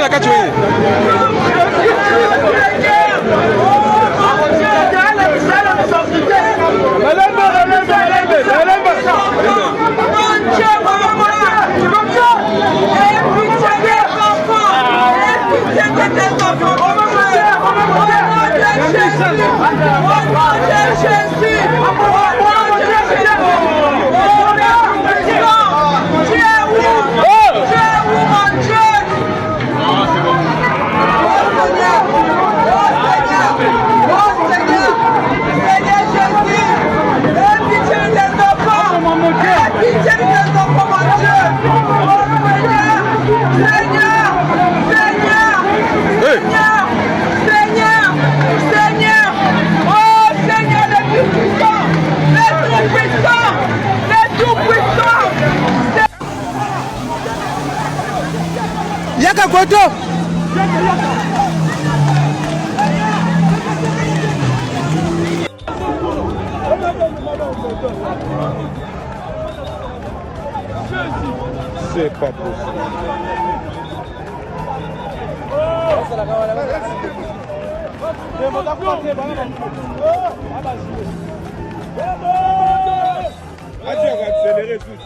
la carte. Yaka Koto. C'est pas possible. Accélérer tout.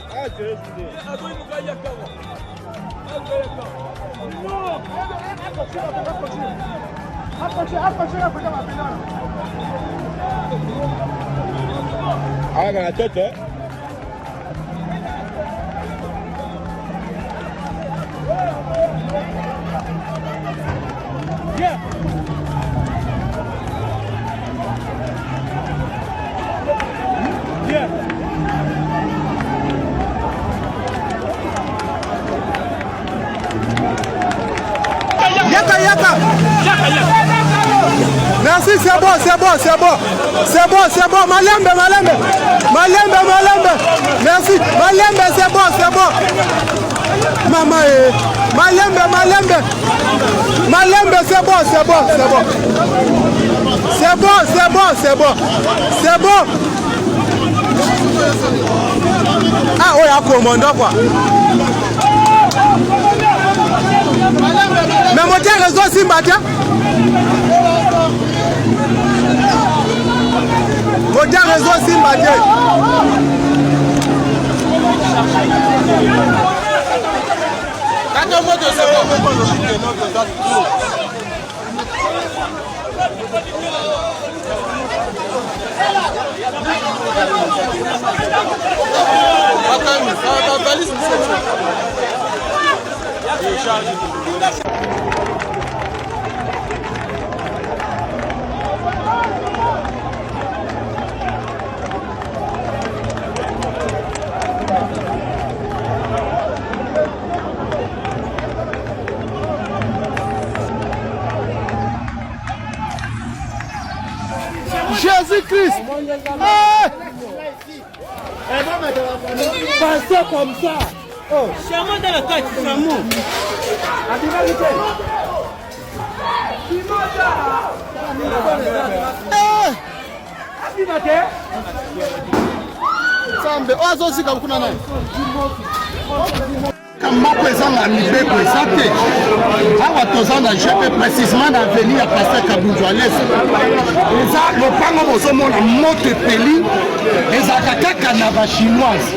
Ah, dans la tête, hein? Yeah. Yeah. Yaka. Merci, c'est bon. Malembe. Merci. Malembe, c'est bon. Maman, Malembe, c'est bon. Ah, oui, à commandant, quoi. Mais mon Dieu, réseau Simbadia. Jésus-Christ. Pensez comme ça. Oh. Chamon dans la tête, chamon. Sambe, ozo sika kuna naye. Kamako ezanga mibeko ezate. Awa tozana jepe précisément dans l'avenir à Pasteur Kabundu à l'est. Eza lopango bozomona moto epeli ezaka kaka na ba chinoise.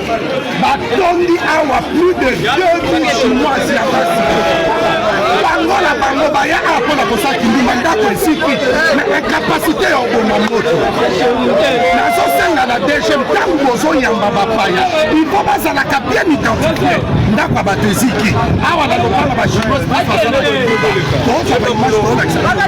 Batondi awa plus de 2000 chinoises ya basi. Bango baya apona kosaki ndima ndako esiki. Mais incapacité ya oboma moto. Nazosenga na deuxième temps bozoyamba bapaya. Il faut bazalaka bien identifié. Ndako bateziki awa na lopanga ba chinoise ba fasana ko to ba image ko na kisala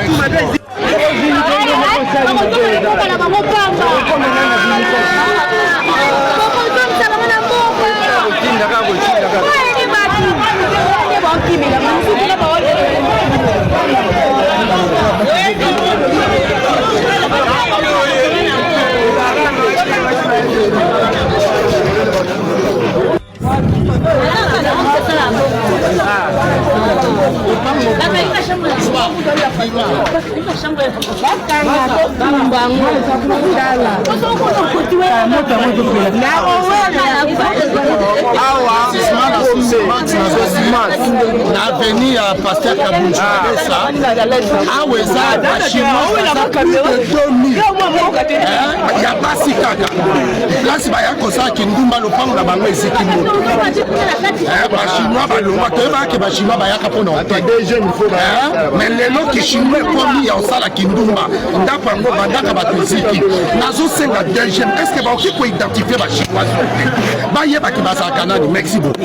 awa na avenue ya Pasteur Kabunju awa eza bachinois plus de 2000 ya basi kaka place baya kosala kindumba lopango na bango eziki moto bachinois balongwa toyebaki bachinois bayaka mpona ote mais lelo kishinois ekomi ya osala kindumba ndako yango bandaka bato eziki nazosenga deuxième est ce que baoki koidentifie bachinois te bayebaki bazalaka nani merci beaucoup.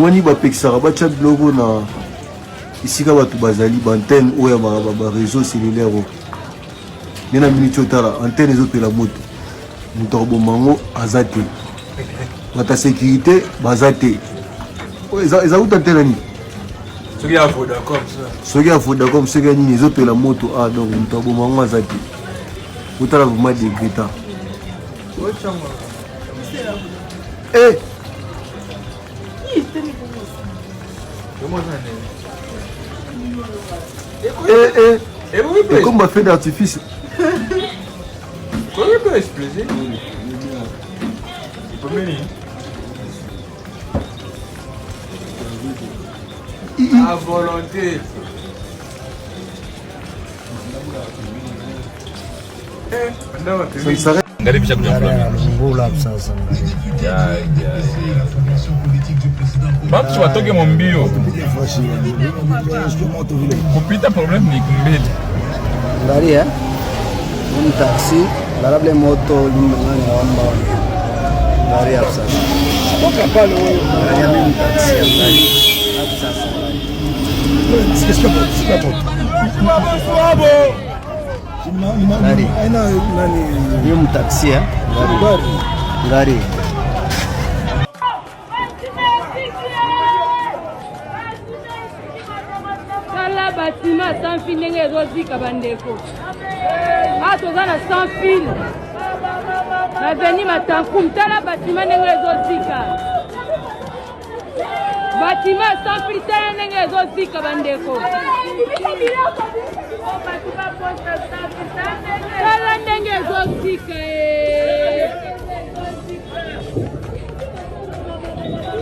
Wani bapekisaka batya biloko na isika bato bazali baantenne oyo ya réseau cellulaire oyo nde na miniti otala antenne ezopela moto moto akoboma yango aza te bata sécurité baza te eza kuta te nani soki ya Vodacom soki ya nini ezopela moto donc moto akoboma yango aza te otala vraiment degreta Et comme on fait d'artifice. Comment peut exploser? À volonté. Ça s'arrête. Batu watoke mombio kupita problem ni kumbele ndari un taxi larable moto limangani wamba ndari hapa toka pale wewe ndari mimi taxi ndari hapa sasa ndari aina nani ni taxi ndari bâtiment sans fil ndenge ezozika bandeko toza na sans fil na veni matankum tala bâtiment ndenge ezozika bâtiment sans fil tala ndenge ezozika bandeko tala ndenge ezozika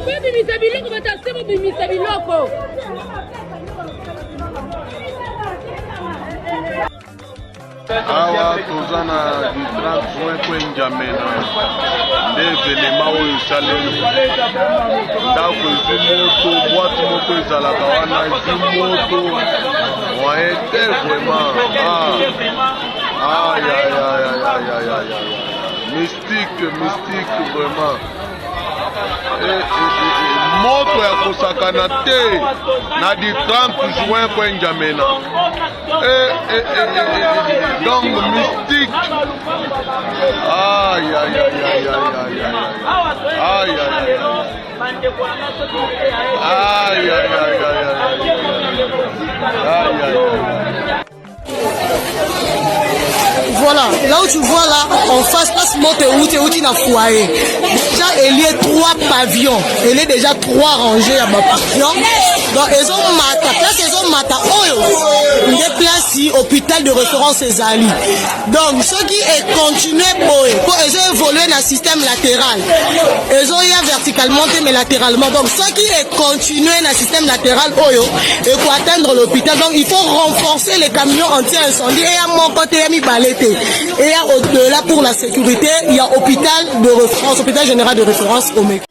bobimisa biloko batase bobimisa biloko awa toza na du 30 juin kwenjamena nde evenema oyo esalemi ndako ezwi moto bwate moko ezalaka wana ezwi moto moyen te vraiment mystique vraiment moto ya kosakana te na di 30 juin kwenjamena donc mystique Voilà, là où tu vois là, en face, place monte où tu n'as foyer. Déjà, il y a 3 pavillons. Il y a déjà 3 rangées à ma pavillon. Donc, ils ont mata. Place, ils ont mata. Oh, il y a place ici, hôpital de référence Ezali. Donc, ceux qui est continué pour ils ont évolué dans le système latéral. Ils ont eu verticalement, mais latéralement. Donc, ceux qui est continué dans le système latéral, et pour atteindre l'hôpital. Donc, il faut renforcer les camions anti-incendie. Et à mon côté, il y a mis balété. Et au-delà pour la sécurité, il y a hôpital de référence, hôpital général de référence au Mec.